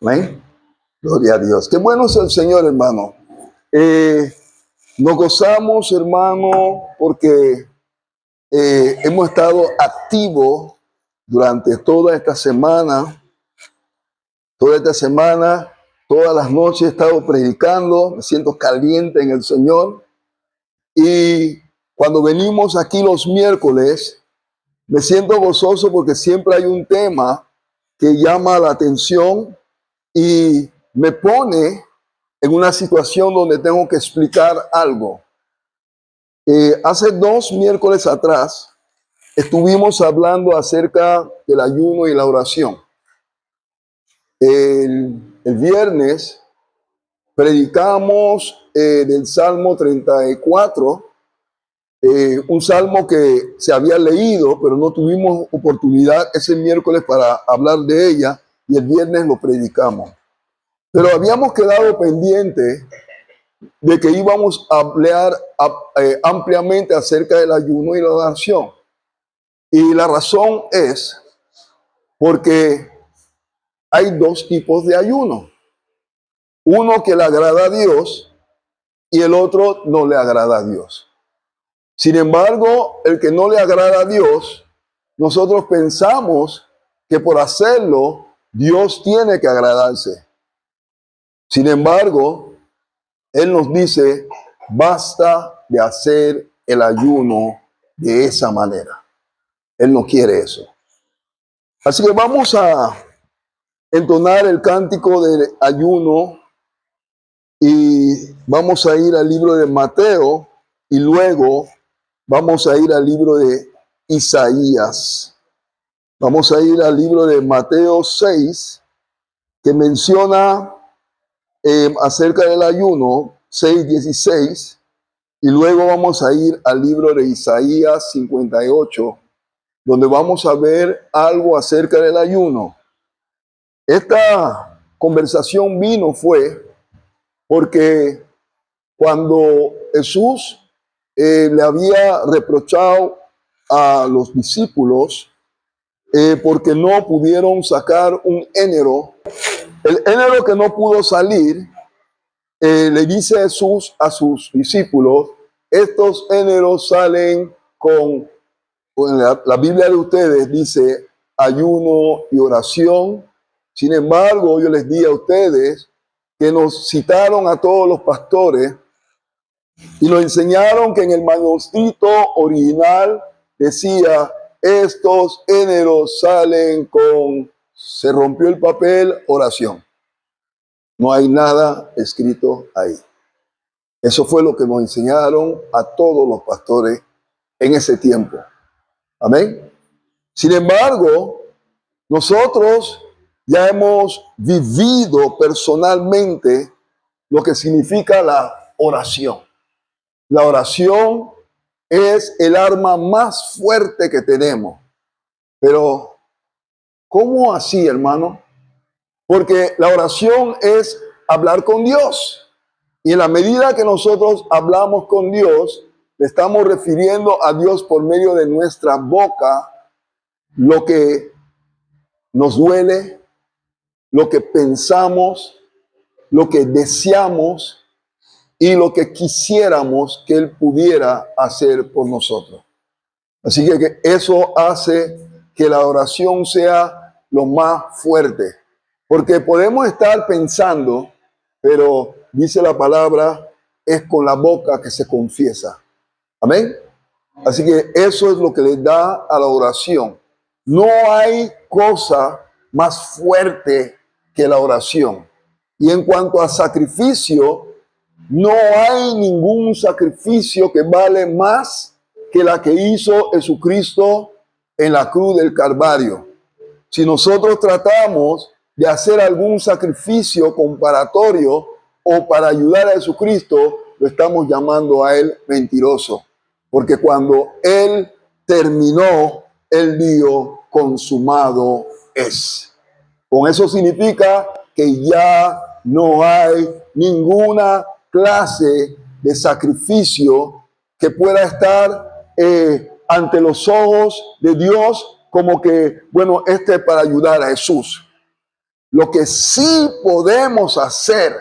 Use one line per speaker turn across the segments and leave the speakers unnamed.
Amén. Gloria a Dios. Qué bueno es el Señor, hermano. Nos gozamos, hermano, porque hemos estado activos durante toda esta semana. Todas las noches he estado predicando, me siento caliente en el Señor. Y cuando venimos aquí los miércoles, me siento gozoso porque siempre hay un tema que llama la atención y me pone en una situación donde tengo que explicar algo. Hace 2 miércoles atrás estuvimos hablando acerca del ayuno y la oración. El viernes predicamos del Salmo 34, un salmo que se había leído, pero no tuvimos oportunidad ese miércoles para hablar de ella, y el viernes lo predicamos. Pero habíamos quedado pendiente de que íbamos a hablar ampliamente acerca del ayuno y la oración. Y la razón es porque hay 2 tipos de ayuno. Uno que le agrada a Dios y el otro no le agrada a Dios. Sin embargo, el que no le agrada a Dios, nosotros pensamos que por hacerlo, Dios tiene que agradarse. Sin embargo, Él nos dice, basta de hacer el ayuno de esa manera. Él no quiere eso. Así que vamos a entonar el cántico del ayuno y vamos a ir al libro de Mateo y luego vamos a ir al libro de Isaías. Vamos a ir al libro de Mateo 6, que menciona acerca del ayuno, 6:16, y luego vamos a ir al libro de Isaías 58, donde vamos a ver algo acerca del ayuno. Esta conversación fue porque cuando Jesús le había reprochado a los discípulos porque no pudieron sacar un énero, el énero que no pudo salir, le dice Jesús a sus discípulos, estos éneros salen con la Biblia de ustedes dice ayuno y oración. Sin embargo, yo les di a ustedes que nos citaron a todos los pastores y nos enseñaron que en el manuscrito original decía, estos éneros salen con, se rompió el papel, oración. No hay nada escrito ahí. Eso fue lo que nos enseñaron a todos los pastores en ese tiempo. Amén. Sin embargo, nosotros ya hemos vivido personalmente lo que significa la oración. La oración es el arma más fuerte que tenemos. Pero, ¿cómo así, hermano? Porque la oración es hablar con Dios. Y en la medida que nosotros hablamos con Dios, le estamos refiriendo a Dios por medio de nuestra boca, lo que nos duele, lo que pensamos, lo que deseamos y lo que quisiéramos que Él pudiera hacer por nosotros. Así que eso hace que la oración sea lo más fuerte. Porque podemos estar pensando, pero dice la palabra, es con la boca que se confiesa. Amén. Así que eso es lo que le da a la oración. No hay cosa más fuerte que la oración. Y en cuanto a sacrificio, no hay ningún sacrificio que vale más que la que hizo Jesucristo en la cruz del Calvario. Si nosotros tratamos de hacer algún sacrificio comparatorio o para ayudar a Jesucristo, lo estamos llamando a Él mentiroso. Porque cuando Él terminó, Él dijo, consumado es. Con eso significa que ya no hay ninguna clase de sacrificio que pueda estar ante los ojos de Dios como que, bueno, este es para ayudar a Jesús. Lo que sí podemos hacer,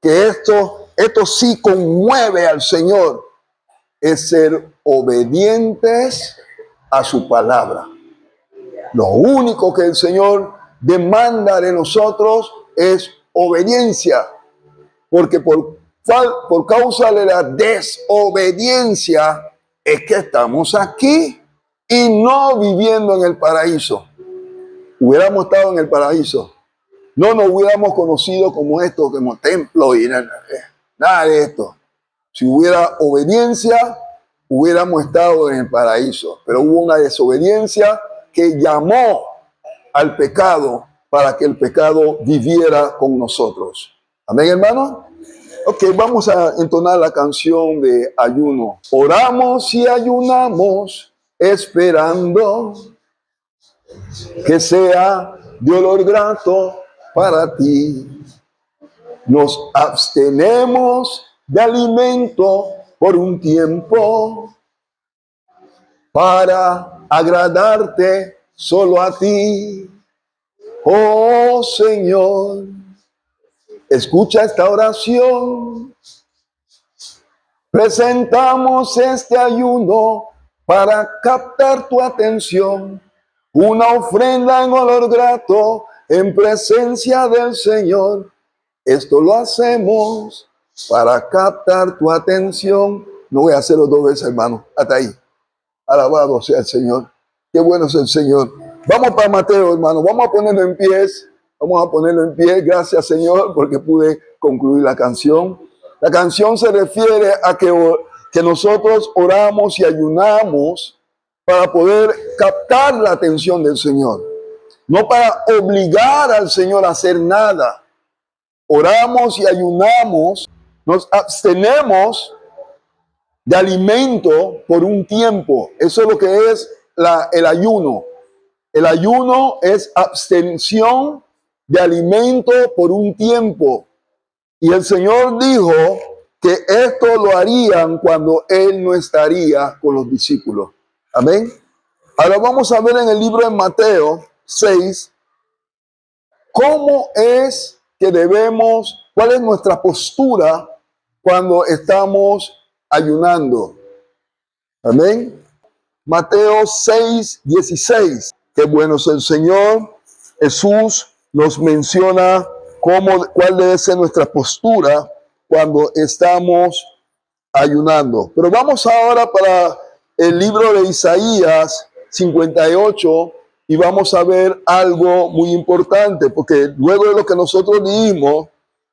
que esto sí conmueve al Señor, es ser obedientes a su palabra. Lo único que el Señor demanda de nosotros es obediencia, porque por causa de la desobediencia es que estamos aquí y no viviendo en el paraíso. Hubiéramos estado en el paraíso, no nos hubiéramos conocido como esto, como templo y nada de esto. Si hubiera obediencia, hubiéramos estado en el paraíso, pero hubo una desobediencia que llamó al pecado para que el pecado viviera con nosotros. Amén, hermano. Ok, vamos a entonar la canción de ayuno. Oramos y ayunamos esperando que sea de olor grato para ti. Nos abstenemos de alimento por un tiempo para agradarte solo a ti. Oh Señor, escucha esta oración. Presentamos este ayuno para captar tu atención. Una ofrenda en olor grato en presencia del Señor. Esto lo hacemos para captar tu atención. No voy a hacerlo dos veces, hermano. Hasta ahí. Alabado sea el Señor. Qué bueno es el Señor. Vamos para Mateo, hermano. Vamos a ponerlo en pie. Vamos a ponerlo en pie. Gracias, Señor, porque pude concluir la canción. La canción se refiere a que nosotros oramos y ayunamos para poder captar la atención del Señor. No para obligar al Señor a hacer nada. Oramos y ayunamos, nos abstenemos de alimento por un tiempo. Eso es lo que es el ayuno. El ayuno es abstención de alimento por un tiempo. Y el Señor dijo que esto lo harían cuando Él no estaría con los discípulos. Amén. Ahora vamos a ver en el libro de Mateo 6, cómo es que debemos, cuál es nuestra postura cuando estamos ayunando. Amén. Mateo 6, 16. Qué bueno es el Señor. Jesús nos menciona cuál debe ser nuestra postura cuando estamos ayunando. Pero vamos ahora para el libro de Isaías 58 y vamos a ver algo muy importante, porque luego de lo que nosotros leímos,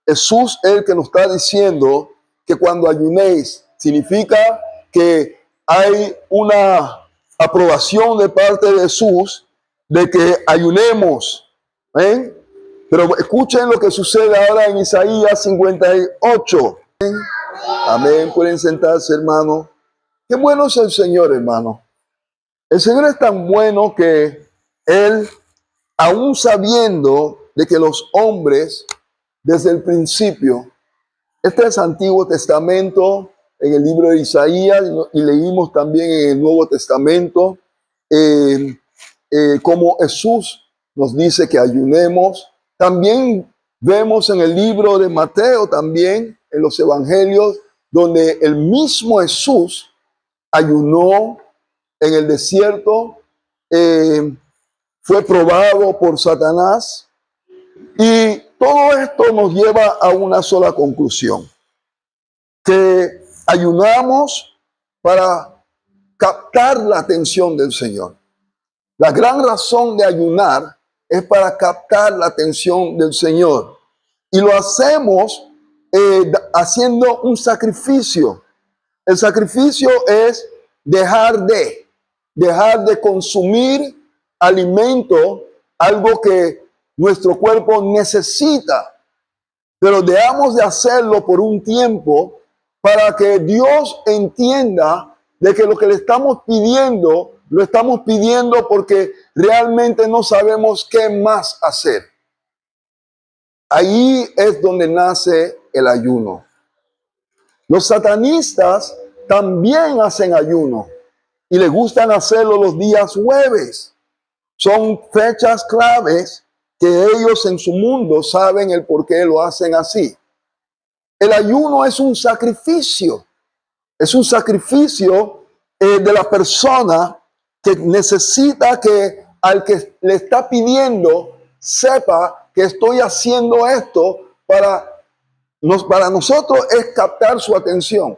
Jesús es el que nos está diciendo que cuando ayunéis, significa que hay una aprobación de parte de Jesús de que ayunemos. ¿Eh? Pero escuchen lo que sucede ahora en Isaías 58. Amén. Pueden sentarse, hermano. Qué bueno es el Señor, hermano. El Señor es tan bueno que Él, aún sabiendo de que los hombres, desde el principio, este es Antiguo Testamento, en el libro de Isaías, y leímos también en el Nuevo Testamento, como Jesús nos dice que ayunemos. También vemos en el libro de Mateo, también en los evangelios, donde el mismo Jesús ayunó en el desierto, fue probado por Satanás, y todo esto nos lleva a una sola conclusión, que ayunamos para captar la atención del Señor. La gran razón de ayunar es para captar la atención del Señor. Y lo hacemos haciendo un sacrificio. El sacrificio es dejar de consumir alimento, algo que nuestro cuerpo necesita. Pero dejamos de hacerlo por un tiempo para que Dios entienda de que lo que le estamos pidiendo, lo estamos pidiendo porque realmente no sabemos qué más hacer. Ahí es donde nace el ayuno. Los satanistas también hacen ayuno y les gustan hacerlo los días jueves. Son fechas claves que ellos en su mundo saben el por qué lo hacen así. El ayuno es un sacrificio de la persona que necesita que al que le está pidiendo sepa que estoy haciendo esto para nosotros es captar su atención.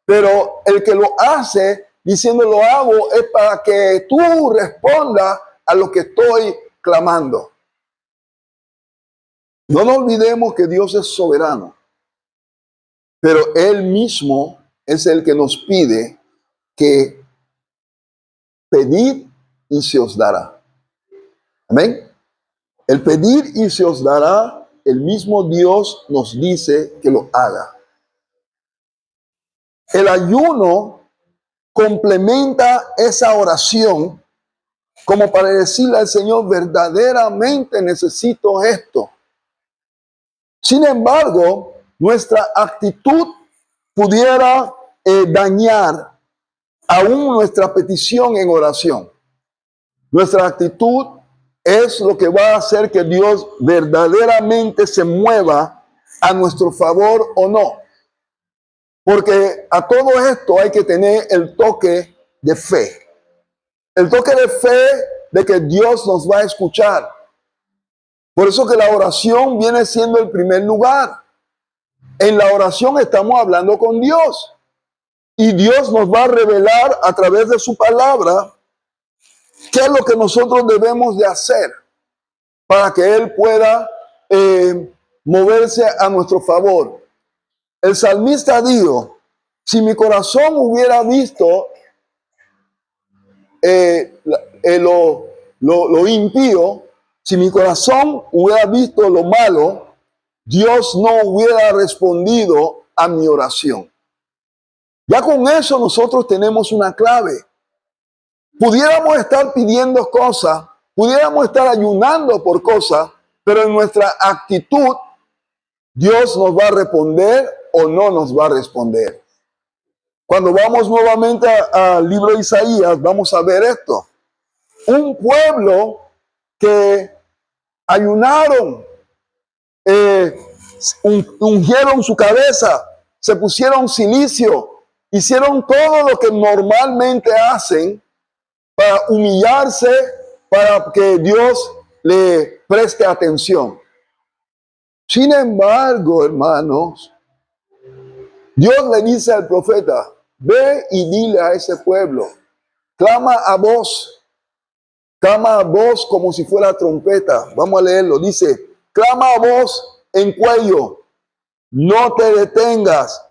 Pero el que lo hace diciendo lo hago es para que tú respondas a lo que estoy clamando. No nos olvidemos que Dios es soberano, pero Él mismo es el que nos pide que pedid y se os dará. Amén. El pedir y se os dará, el mismo Dios nos dice que lo haga. El ayuno complementa esa oración como para decirle al Señor, verdaderamente necesito esto. Sin embargo, nuestra actitud pudiera dañar aún nuestra petición en oración. Nuestra actitud es lo que va a hacer que Dios verdaderamente se mueva a nuestro favor o no. Porque a todo esto hay que tener el toque de fe. El toque de fe de que Dios nos va a escuchar. Por eso que la oración viene siendo el primer lugar. En la oración estamos hablando con Dios. Y Dios nos va a revelar a través de su palabra qué es lo que nosotros debemos de hacer para que Él pueda moverse a nuestro favor. El salmista dijo, si mi corazón hubiera visto lo impío, si mi corazón hubiera visto lo malo, Dios no hubiera respondido a mi oración. Ya con eso nosotros tenemos una clave. Pudiéramos estar pidiendo cosas, pudiéramos estar ayunando por cosas, pero en nuestra actitud, Dios nos va a responder o no nos va a responder. Cuando vamos nuevamente al libro de Isaías, vamos a ver esto. Un pueblo que ayunaron, ungieron su cabeza, se pusieron silicio, hicieron todo lo que normalmente hacen para humillarse, para que Dios le preste atención. Sin embargo, hermanos, Dios le dice al profeta, ve y dile a ese pueblo, clama a voz como si fuera trompeta. Vamos a leerlo, dice, clama a voz en cuello, no te detengas,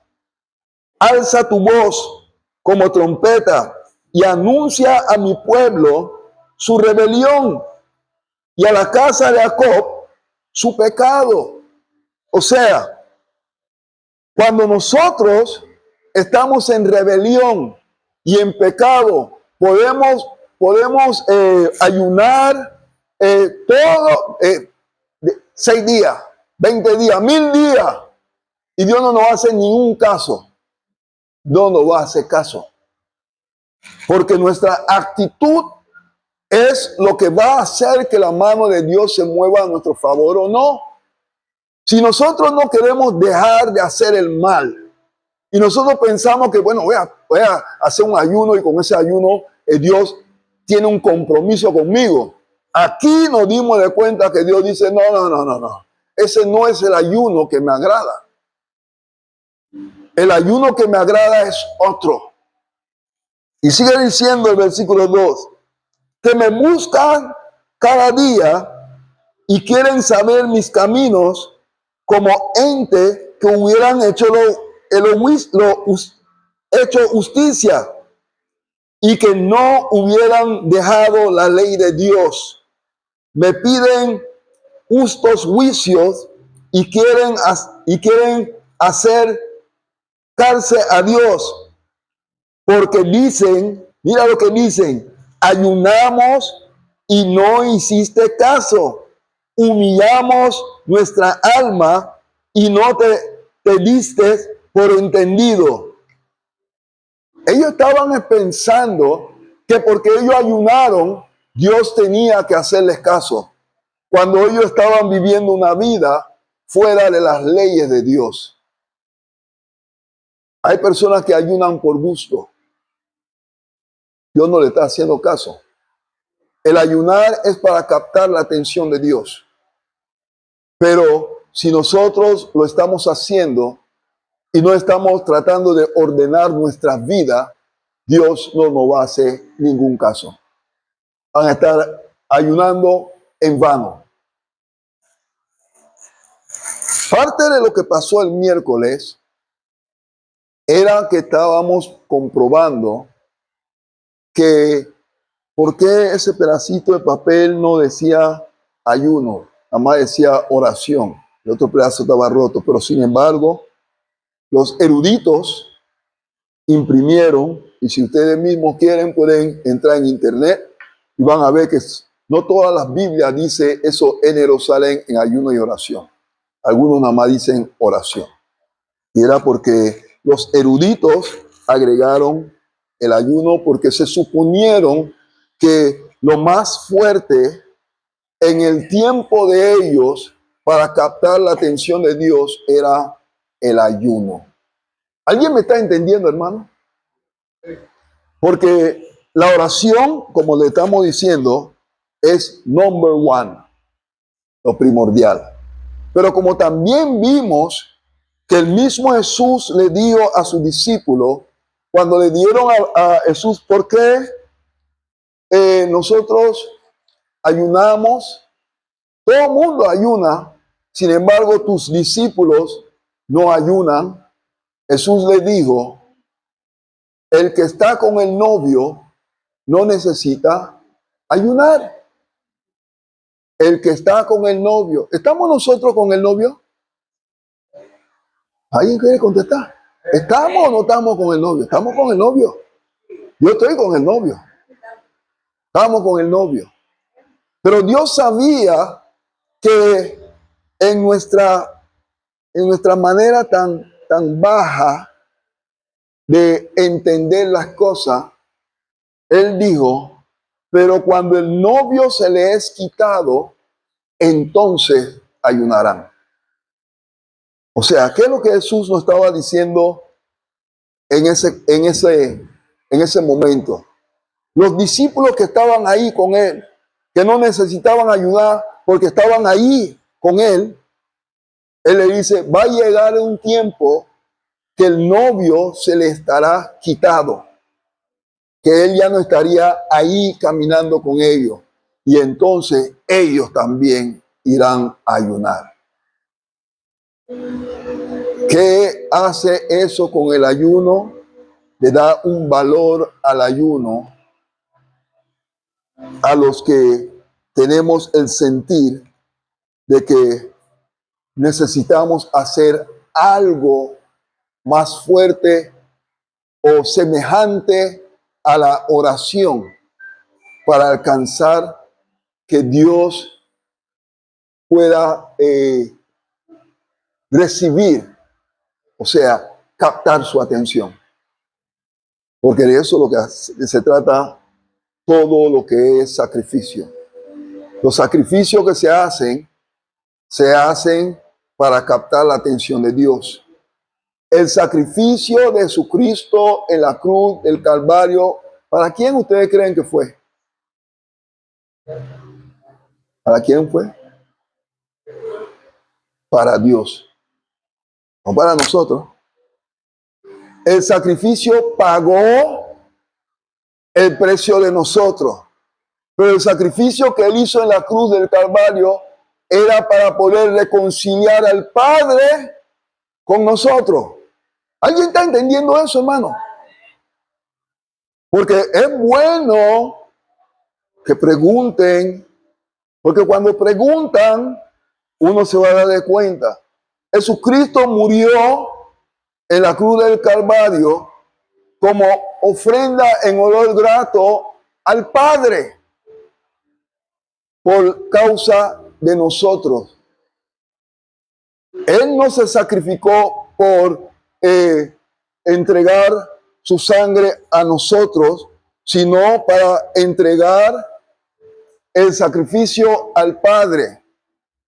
alza tu voz como trompeta y anuncia a mi pueblo su rebelión y a la casa de Jacob su pecado. O sea, cuando nosotros estamos en rebelión y en pecado, podemos ayunar todo 6 días, 20 días, 1000 días, y Dios no nos hace ningún caso. No nos va a hacer caso. Porque nuestra actitud es lo que va a hacer que la mano de Dios se mueva a nuestro favor o no. Si nosotros no queremos dejar de hacer el mal y nosotros pensamos que, bueno, voy a hacer un ayuno y con ese ayuno Dios tiene un compromiso conmigo. Aquí nos dimos de cuenta que Dios dice, no. Ese no es el ayuno que me agrada. El ayuno que me agrada es otro. Y sigue diciendo el versículo 2, que me buscan cada día y quieren saber mis caminos como ente que hubieran hecho hecho justicia y que no hubieran dejado la ley de Dios. Me piden justos juicios y quieren acercarse a Dios. Porque dicen, mira lo que dicen, ayunamos y no hiciste caso. Humillamos nuestra alma y no te diste por entendido. Ellos estaban pensando que porque ellos ayunaron, Dios tenía que hacerles caso. cuando ellos estaban viviendo una vida fuera de las leyes de Dios. Hay personas que ayunan por gusto. Dios no le está haciendo caso. El ayunar es para captar la atención de Dios. Pero si nosotros lo estamos haciendo y no estamos tratando de ordenar nuestra vida, Dios no nos va a hacer ningún caso. Van a estar ayunando en vano. Parte de lo que pasó el miércoles era que estábamos comprobando que por qué ese pedacito de papel no decía ayuno, nada más decía oración. El otro pedazo estaba roto, pero sin embargo, los eruditos imprimieron, y si ustedes mismos quieren pueden entrar en internet y van a ver que no todas las Biblias dicen eso en Jerusalén en ayuno y oración. Algunos nada más dicen oración. Y era porque los eruditos agregaron el ayuno porque se suponieron que lo más fuerte en el tiempo de ellos para captar la atención de Dios era el ayuno. ¿Alguien me está entendiendo, hermano? Porque la oración, como le estamos diciendo, es number one, lo primordial. Pero como también vimos que el mismo Jesús le dio a sus discípulos, cuando le dieron a Jesús, ¿por qué nosotros ayunamos? Todo el mundo ayuna, sin embargo tus discípulos no ayunan. Jesús le dijo, el que está con el novio no necesita ayunar. El que está con el novio. ¿Estamos nosotros con el novio? ¿Alguien quiere contestar? ¿Estamos o no estamos con el novio? Estamos con el novio. Yo estoy con el novio. Estamos con el novio. Pero Dios sabía que en nuestra manera tan baja de entender las cosas, Él dijo, pero cuando el novio se le es quitado, entonces ayunarán. O sea, ¿qué es lo que Jesús nos estaba diciendo en ese momento? Los discípulos que estaban ahí con Él, que no necesitaban ayudar porque estaban ahí con Él, Él le dice, va a llegar un tiempo que el novio se le estará quitado, que Él ya no estaría ahí caminando con ellos, y entonces ellos también irán a ayunar. ¿Qué hace eso con el ayuno? Le da un valor al ayuno a los que tenemos el sentir de que necesitamos hacer algo más fuerte o semejante a la oración para alcanzar que Dios pueda recibir, o sea, captar su atención. Porque de eso es lo que se trata todo lo que es sacrificio. Los sacrificios que se hacen para captar la atención de Dios. El sacrificio de Jesucristo en la cruz del Calvario, ¿para quién ustedes creen que fue? ¿Para quién fue? Para Dios, no para nosotros. El sacrificio pagó el precio de nosotros, pero el sacrificio que Él hizo en la cruz del Calvario era para poder reconciliar al Padre con nosotros. ¿Alguien está entendiendo eso, hermano? Porque es bueno que pregunten, porque cuando preguntan, uno se va a dar de cuenta. Jesucristo murió en la cruz del Calvario como ofrenda en olor grato al Padre por causa de nosotros. Él no se sacrificó por entregar su sangre a nosotros, sino para entregar el sacrificio al Padre.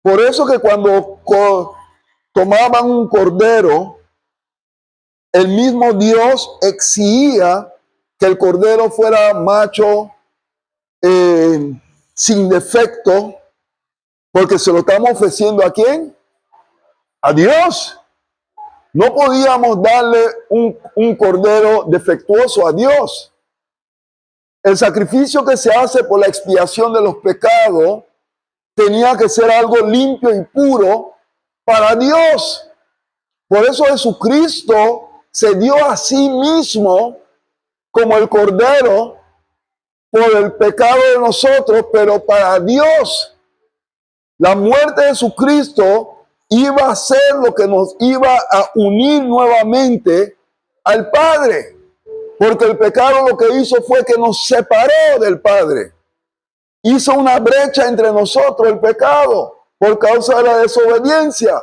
Por eso que cuando tomaban un cordero, el mismo Dios exigía que el cordero fuera macho, sin defecto, porque se lo estamos ofreciendo ¿a quién? A Dios. No podíamos darle un cordero defectuoso a Dios. El sacrificio que se hace por la expiación de los pecados tenía que ser algo limpio y puro para Dios. Por eso Jesucristo se dio a sí mismo como el cordero por el pecado de nosotros, pero para Dios. La muerte de Jesucristo iba a ser lo que nos iba a unir nuevamente al Padre. Porque el pecado lo que hizo fue que nos separó del Padre. Hizo una brecha entre nosotros, el pecado, por causa de la desobediencia.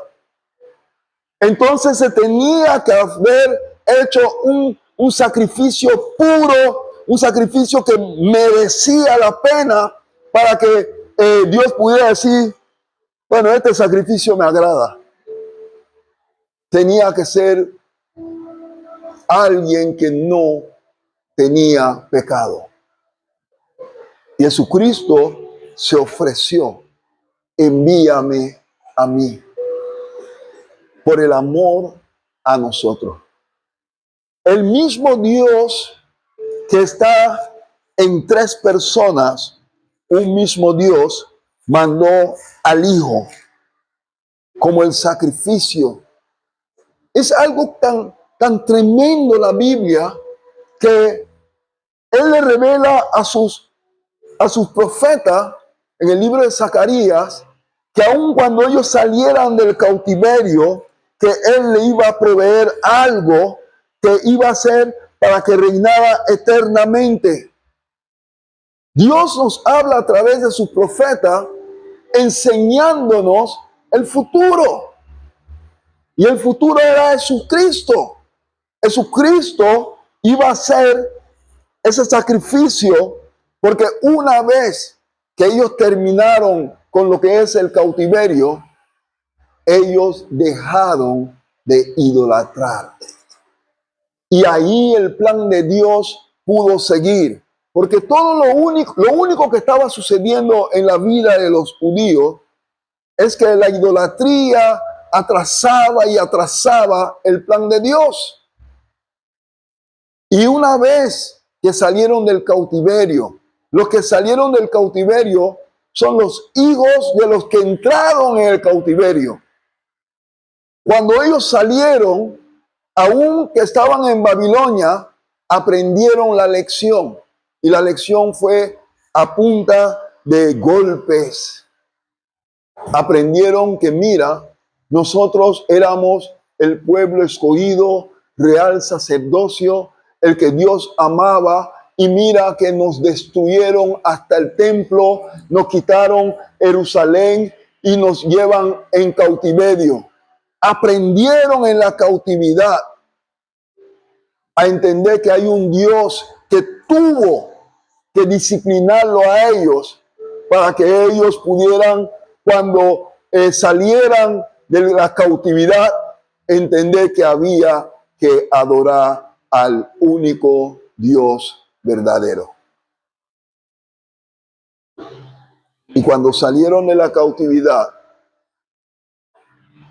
Entonces se tenía que haber hecho un sacrificio puro, un sacrificio que merecía la pena para que Dios pudiera decir, bueno, este sacrificio me agrada. Tenía que ser alguien que no tenía pecado. Y Jesucristo se ofreció, envíame a mí, por el amor a nosotros. El mismo Dios que está en tres personas, un mismo Dios, mandó al Hijo como el sacrificio. Es algo tan tremendo la Biblia que Él le revela a sus profetas en el libro de Zacarías que aun cuando ellos salieran del cautiverio, que Él le iba a proveer algo que iba a ser para que reinara eternamente. Dios nos habla a través de sus profetas enseñándonos el futuro. Y el futuro era Jesucristo. Jesucristo iba a ser ese sacrificio porque una vez que ellos terminaron con lo que es el cautiverio, ellos dejaron de idolatrar. Y ahí el plan de Dios pudo seguir. Porque todo lo único que estaba sucediendo en la vida de los judíos es que la idolatría atrasaba y atrasaba el plan de Dios. Y una vez que salieron del cautiverio, los que salieron del cautiverio son los hijos de los que entraron en el cautiverio. Cuando ellos salieron, aún que estaban en Babilonia, aprendieron la lección. Y la lección fue a punta de golpes. Aprendieron que, mira, nosotros éramos el pueblo escogido, real sacerdocio, el que Dios amaba, y mira que nos destruyeron hasta el templo, nos quitaron Jerusalén y nos llevan en cautiverio. Aprendieron en la cautividad a entender que hay un Dios que tuvo que disciplinarlo a ellos para que ellos pudieran, cuando salieran de la cautividad, entender que había que adorar al único Dios verdadero. Y cuando salieron de la cautividad,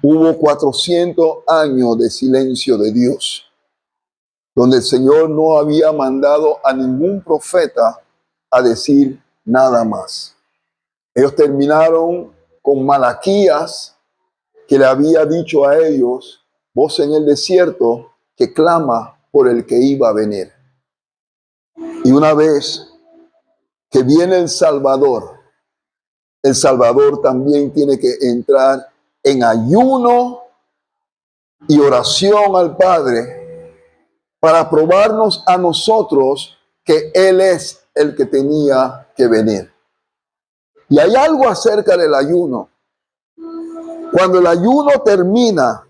hubo 400 años de silencio de Dios, donde el Señor no había mandado a ningún profeta a decir nada más. Ellos terminaron con Malaquías, que le había dicho a ellos, voz en el desierto, que clama por el que iba a venir. Y una vez que viene el Salvador también tiene que entrar en ayuno y oración al Padre para probarnos a nosotros que Él es el que tenía que venir. Y hay algo acerca del ayuno. Cuando el ayuno termina,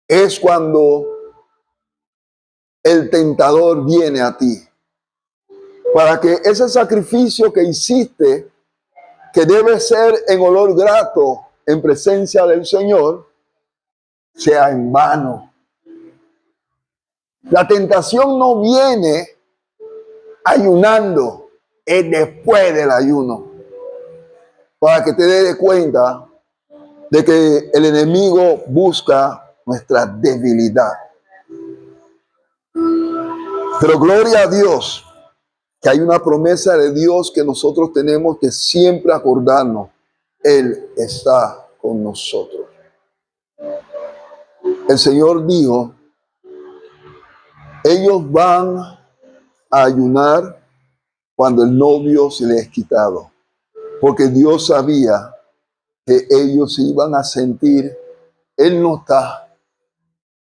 es cuando el tentador viene a ti. Para que ese sacrificio que hiciste, que debe ser en olor grato en presencia del Señor sea en vano. La tentación no viene ayunando, es después del ayuno. Para que te des cuenta de que el enemigo busca nuestra debilidad. Pero gloria a Dios, que hay una promesa de Dios que nosotros tenemos que siempre acordarnos. Él está con nosotros. El Señor dijo, ellos van a ayunar cuando el novio se les es quitado, porque Dios sabía que ellos se iban a sentir, Él no está,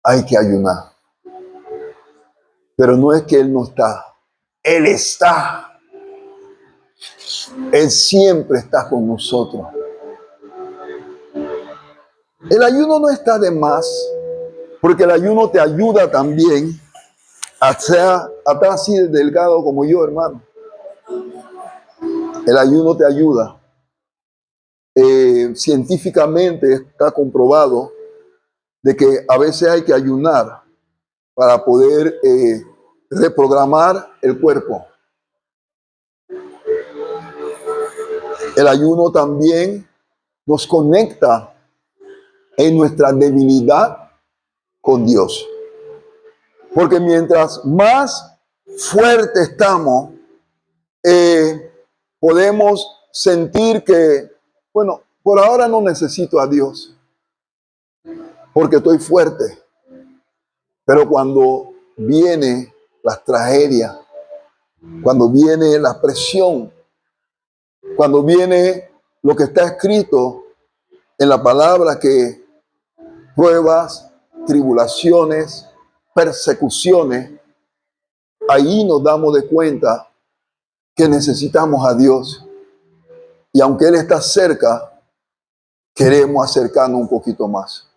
hay que ayunar. Pero no es que Él no está, Él está. Él siempre está con nosotros. El ayuno no está de más, porque el ayuno te ayuda también a estar así de delgado como yo, hermano. El ayuno te ayuda. Científicamente está comprobado de que a veces hay que ayunar para poder reprogramar el cuerpo. El ayuno también nos conecta en nuestra debilidad con Dios. Porque mientras más fuerte estamos, podemos sentir que, bueno, por ahora no necesito a Dios, porque estoy fuerte. Pero cuando viene la tragedia, cuando viene la presión, cuando viene lo que está escrito en la palabra, que pruebas, tribulaciones, persecuciones, ahí nos damos de cuenta que necesitamos a Dios. Y aunque Él está cerca, queremos acercarnos un poquito más.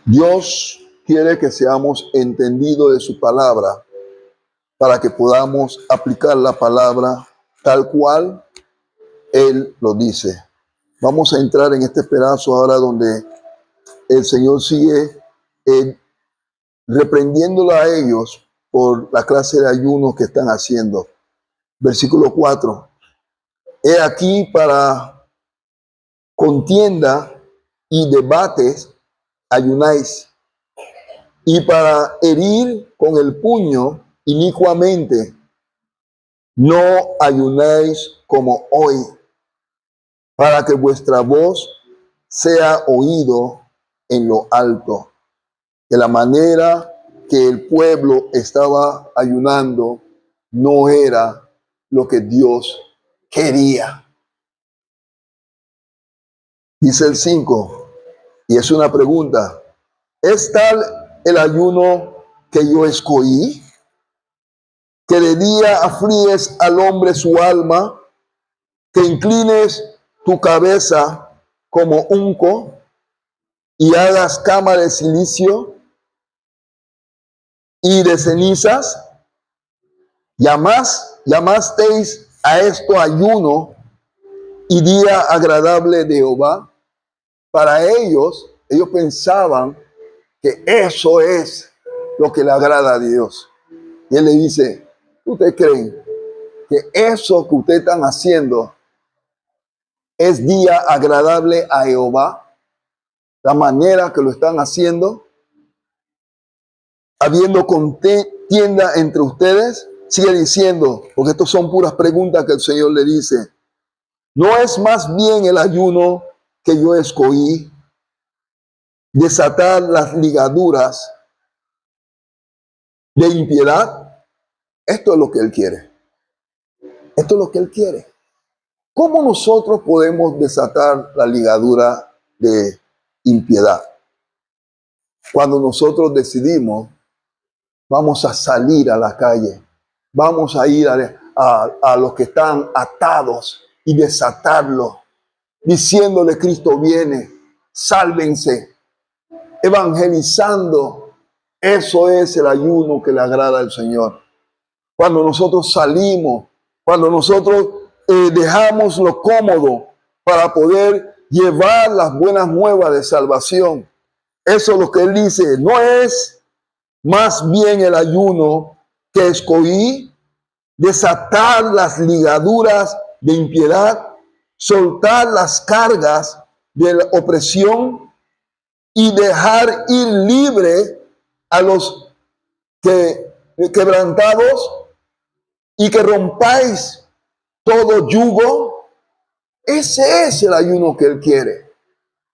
Dios quiere que seamos entendidos de su palabra para que podamos aplicar la palabra tal cual Él lo dice. Vamos a entrar en este pedazo ahora donde el Señor sigue reprendiéndolo a ellos por la clase de ayuno que están haciendo. Versículo 4. He aquí para contienda y debates ayunáis, y para herir con el puño inicuamente no ayunáis como hoy, para que vuestra voz sea oído en lo alto. De la manera que el pueblo estaba ayunando no era lo que Dios quería. Dice el 5, y es una pregunta: ¿es tal el ayuno que yo escogí? Que de día aflies al hombre su alma, que inclines tu cabeza como unco y hagas cama de silicio y de cenizas. Llamasteis a esto ayuno y día agradable de Jehová. Para ellos pensaban que eso es lo que le agrada a Dios. Y Él le dice: ¿ustedes creen que eso que ustedes están haciendo es día agradable a Jehová? La manera que lo están haciendo, habiendo contienda entre ustedes. Sigue diciendo, porque estas son puras preguntas que el Señor le dice: ¿no es más bien el ayuno que yo escogí, desatar las ligaduras de impiedad? Esto es lo que Él quiere. Esto es lo que Él quiere. ¿Cómo nosotros podemos desatar la ligadura de impiedad? Cuando nosotros decidimos, vamos a salir a la calle, vamos a ir a los que están atados y desatarlos, diciéndole: Cristo viene, sálvense, evangelizando. Eso es el ayuno que le agrada al Señor. Cuando nosotros salimos Cuando nosotros dejamos lo cómodo para poder llevar las buenas nuevas de salvación. Eso es lo que él dice. No es más bien el ayuno que escogí, desatar las ligaduras de impiedad, soltar las cargas de la opresión y dejar ir libre a los quebrantados y que rompáis todo yugo. Ese es el ayuno que él quiere.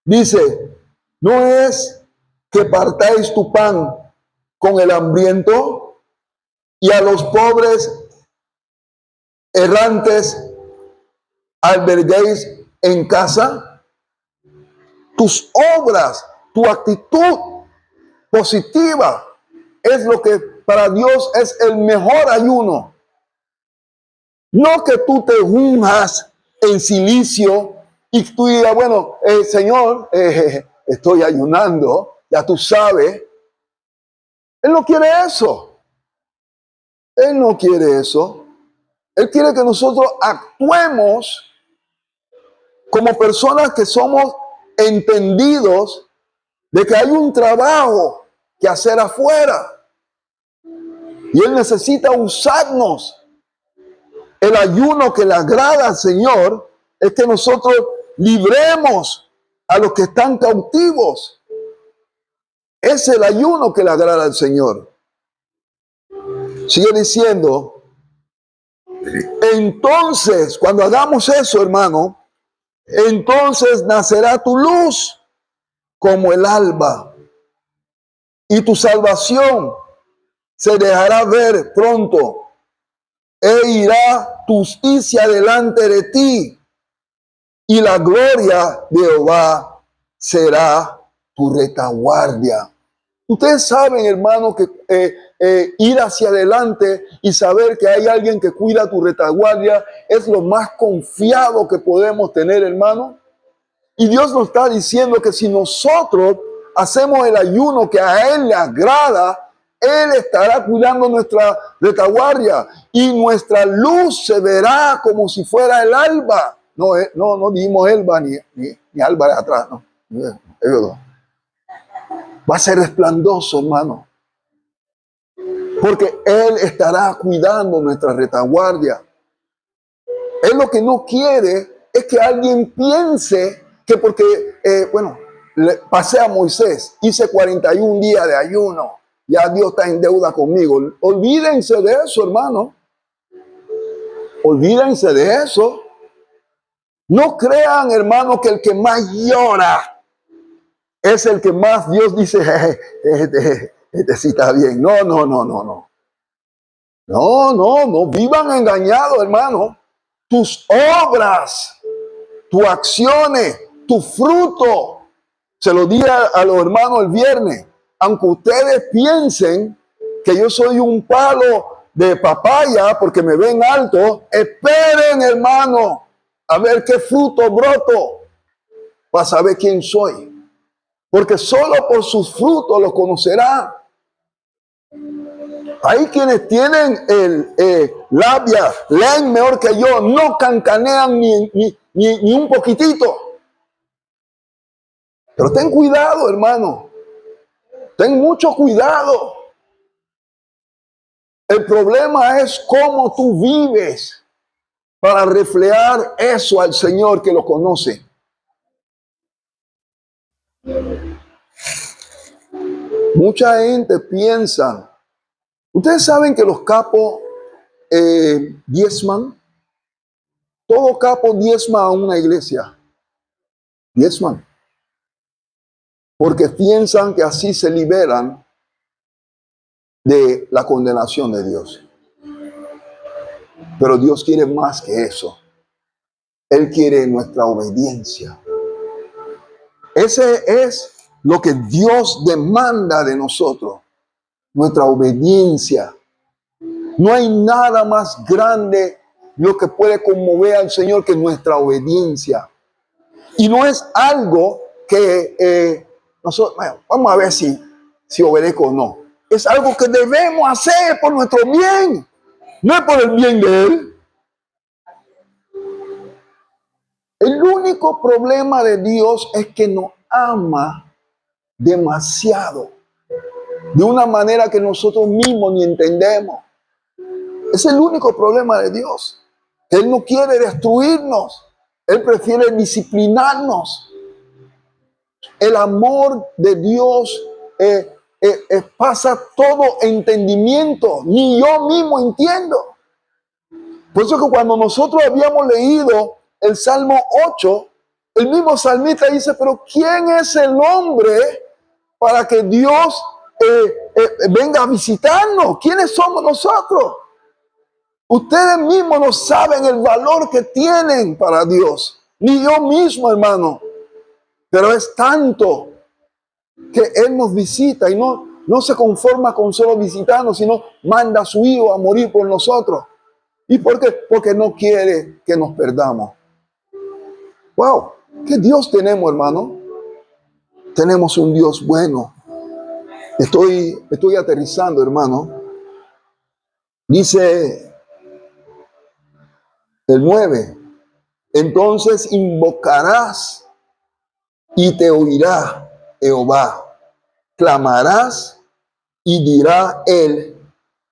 Dice, no es que partáis tu pan con el hambriento y a los pobres errantes alberguéis en casa. Tus obras, tu actitud positiva es lo que para Dios es el mejor ayuno. No que tú te unjas en silicio y tú digas, bueno, Señor, estoy ayunando, ya tú sabes. Él no quiere eso. Él no quiere eso. Él quiere que nosotros actuemos como personas que somos entendidos de que hay un trabajo que hacer afuera. Y Él necesita usarnos. El ayuno que le agrada al Señor es que nosotros libremos a los que están cautivos. Es el ayuno que le agrada al Señor. Sigue diciendo, entonces, cuando hagamos eso, hermano, entonces nacerá tu luz como el alba y tu salvación se dejará ver pronto e irá tu justicia delante de ti y la gloria de Jehová será tu retaguardia. Ustedes saben, hermano, que ir hacia adelante y saber que hay alguien que cuida tu retaguardia es lo más confiado que podemos tener, hermano. Y Dios nos está diciendo que si nosotros hacemos el ayuno que a Él le agrada, Él estará cuidando nuestra retaguardia y nuestra luz se verá como si fuera el alba. No dijimos alba ni alba de atrás, no. Va a ser resplandoso, hermano. Porque Él estará cuidando nuestra retaguardia. Él lo que no quiere es que alguien piense que porque, pasé a Moisés, hice 41 días de ayuno, ya Dios está en deuda conmigo. Olvídense de eso, hermano. Olvídense de eso. No crean, hermano, que el que más llora es el que más Dios dice, este sí está bien. No. No vivan engañados, hermano. Tus obras, tus acciones, tu fruto. Se lo dije a los hermanos el viernes. Aunque ustedes piensen que yo soy un palo de papaya porque me ven alto, esperen, hermano, a ver qué fruto broto para saber quién soy. Porque solo por sus frutos los conocerán. Hay quienes tienen labia, leen mejor que yo, no cancanean ni un poquitito. Pero ten cuidado, hermano. Ten mucho cuidado. El problema es cómo tú vives para reflejar eso al Señor que lo conoce. Mucha gente piensa, ustedes saben que los capos diezman. Todo capo diezma a una iglesia. Diezman. Porque piensan que así se liberan de la condenación de Dios. Pero Dios quiere más que eso. Él quiere nuestra obediencia. Ese es lo que Dios demanda de nosotros. Nuestra obediencia. No hay nada más grande lo que puede conmover al Señor que nuestra obediencia. Y no es algo que nosotros, bueno, vamos a ver si obedezco o no. Es algo que debemos hacer por nuestro bien. No es por el bien de Él. El único problema de Dios es que nos ama demasiado, de una manera que nosotros mismos ni entendemos. Es el único problema de Dios. Él no quiere destruirnos. Él prefiere disciplinarnos. El amor de Dios pasa todo entendimiento. Ni yo mismo entiendo. Por eso que cuando nosotros habíamos leído el Salmo 8, el mismo salmista dice, pero ¿quién es el hombre para que Dios venga a visitarnos? ¿Quiénes somos nosotros? Ustedes mismos no saben el valor que tienen para Dios. Ni yo mismo, hermano. Pero es tanto que Él nos visita y no se conforma con solo visitarnos, sino manda a su Hijo a morir por nosotros. ¿Y por qué? Porque no quiere que nos perdamos. ¡Wow! ¿Qué Dios tenemos, hermano? Tenemos un Dios bueno. Estoy aterrizando, hermano. Dice el 9. Entonces invocarás y te oirá Jehová. Clamarás y dirá él,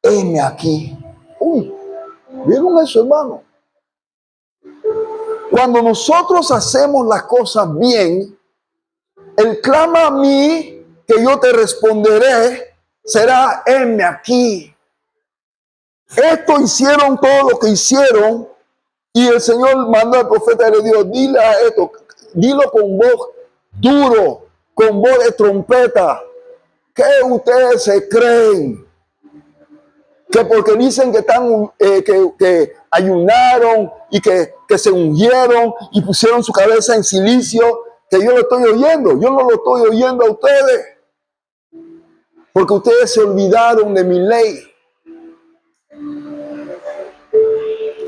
heme aquí. Uy, ¿vieron eso, hermano? Cuando nosotros hacemos las cosas bien, Él clama a mí, que yo te responderé, será heme aquí. Esto hicieron todo lo que hicieron, y el Señor mandó al profeta de Dios, dile a esto, dilo con voz duro, con voz de trompeta. ¿Qué ustedes se creen? Que porque dicen que están que ayunaron y que se ungieron y pusieron su cabeza en silicio, que yo lo estoy oyendo. Yo no lo estoy oyendo a ustedes, porque ustedes se olvidaron de mi ley.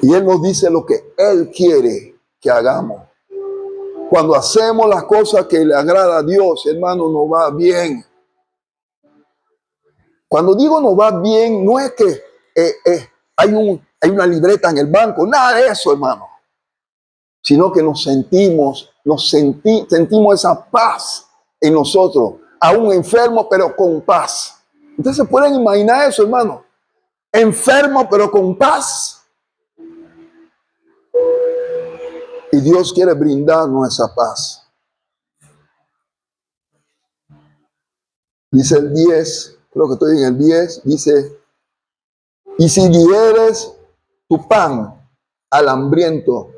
Y Él nos dice lo que Él quiere que hagamos. Cuando hacemos las cosas que le agrada a Dios, hermano, nos va bien. Cuando digo nos va bien, no es que hay una libreta en el banco, nada de eso, hermano. Sino que sentimos esa paz en nosotros, aún enfermos, pero con paz. Ustedes se pueden imaginar eso, hermano. Enfermo, pero con paz. Y Dios quiere brindarnos esa paz. Dice el 10, creo que estoy en el 10, dice, y si dieres tu pan al hambriento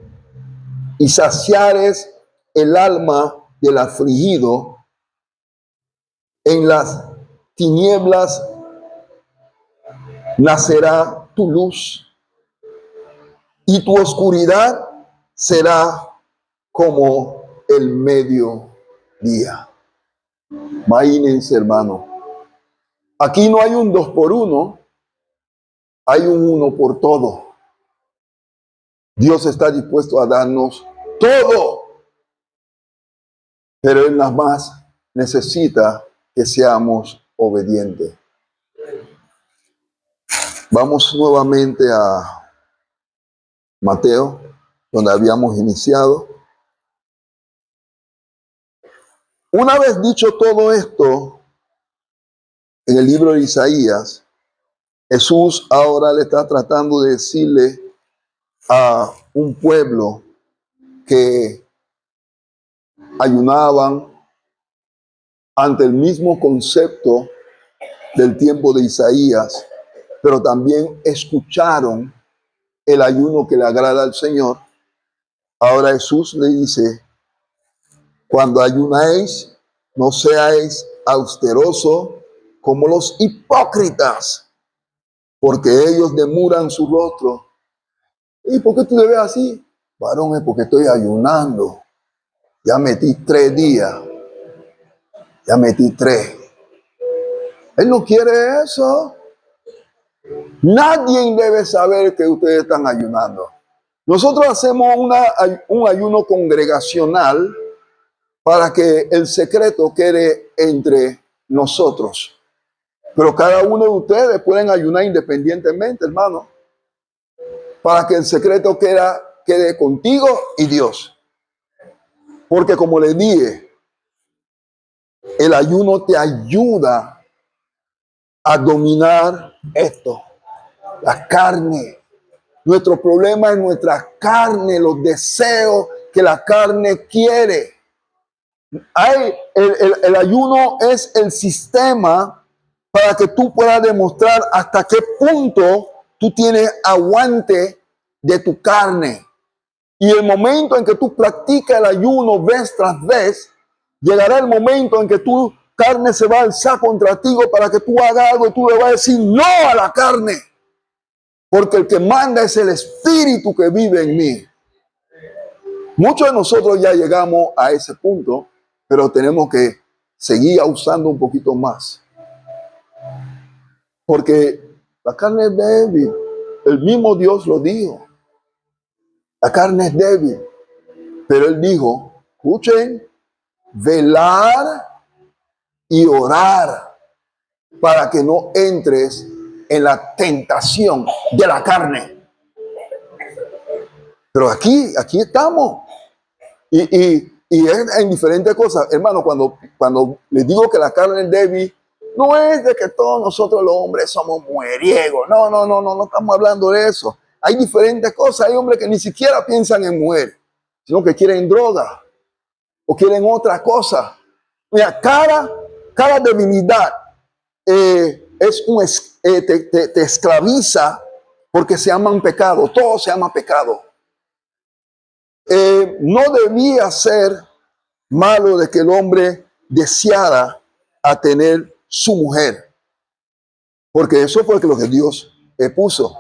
y saciares el alma del afligido, en las tinieblas nacerá tu luz y tu oscuridad será como el mediodía. Imagínense, hermano. Aquí no hay un 2 por 1, hay un 1 por todo. Dios está dispuesto a darnos todo, pero Él nada más necesita que seamos obedientes. Vamos nuevamente a Mateo, donde habíamos iniciado. Una vez dicho todo esto, en el libro de Isaías, Jesús ahora le está tratando de decirle a un pueblo que ayunaban ante el mismo concepto del tiempo de Isaías, pero también escucharon el ayuno que le agrada al Señor. Ahora Jesús le dice, cuando ayunáis, no seáis austerosos como los hipócritas, porque ellos demuran su rostro. ¿Y por qué tú le ves así? Varón, es porque estoy ayunando. Ya metí 3 días. Ya metí 3. Él no quiere eso. Nadie debe saber que ustedes están ayunando. Nosotros hacemos un ayuno congregacional para que el secreto quede entre nosotros. Pero cada uno de ustedes pueden ayunar independientemente, hermano, para que el secreto quede contigo y Dios. Porque como les dije, el ayuno te ayuda a dominar esto, la carne. Nuestro problema es nuestra carne, los deseos que la carne quiere. El ayuno es el sistema para que tú puedas demostrar hasta qué punto tú tienes aguante de tu carne. Y el momento en que tú practicas el ayuno vez tras vez, llegará el momento en que tu carne se va a alzar contra ti para que tú hagas algo y tú le vas a decir no a la carne. Porque el que manda es el espíritu que vive en mí. Muchos de nosotros ya llegamos a ese punto, pero tenemos que seguir usando un poquito más. Porque la carne es débil. El mismo Dios lo dijo. La carne es débil. Pero Él dijo, escuchen, velar y orar para que no entres en la tentación de la carne. Pero aquí estamos. Y es en diferentes cosas. Hermano, cuando les digo que la carne es débil, no es de que todos nosotros los hombres somos mujeriegos. No estamos hablando de eso. Hay diferentes cosas. Hay hombres que ni siquiera piensan en mujer, sino que quieren droga o quieren otra cosa. Mira, cada debilidad te esclaviza porque se llaman pecado. Todo se llama pecado. No debía ser malo de que el hombre deseara a tener su mujer, porque eso fue lo que Dios puso.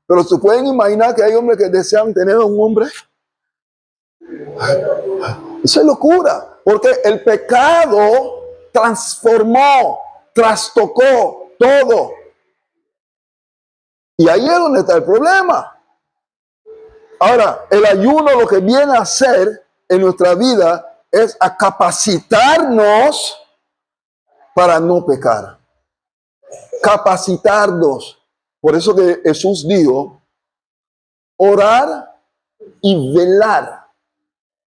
Pero ¿se pueden imaginar que hay hombres que desean tener a un hombre? Eso es locura, porque el pecado transformó, trastocó todo. Y ahí es donde está el problema. Ahora, el ayuno lo que viene a hacer en nuestra vida es a capacitarnos para no pecar. Capacitarnos. Por eso que Jesús dijo, orar y velar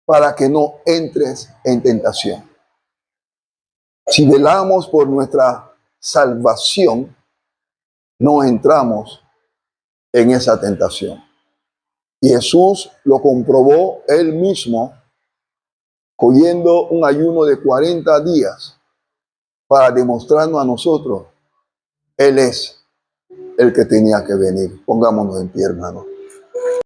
para que no entres en tentación. Si velamos por nuestra salvación, no entramos en esa tentación. Y Jesús lo comprobó él mismo, cogiendo un ayuno de 40 días para demostrarnos a nosotros, Él es el que tenía que venir. Pongámonos en pie, hermano.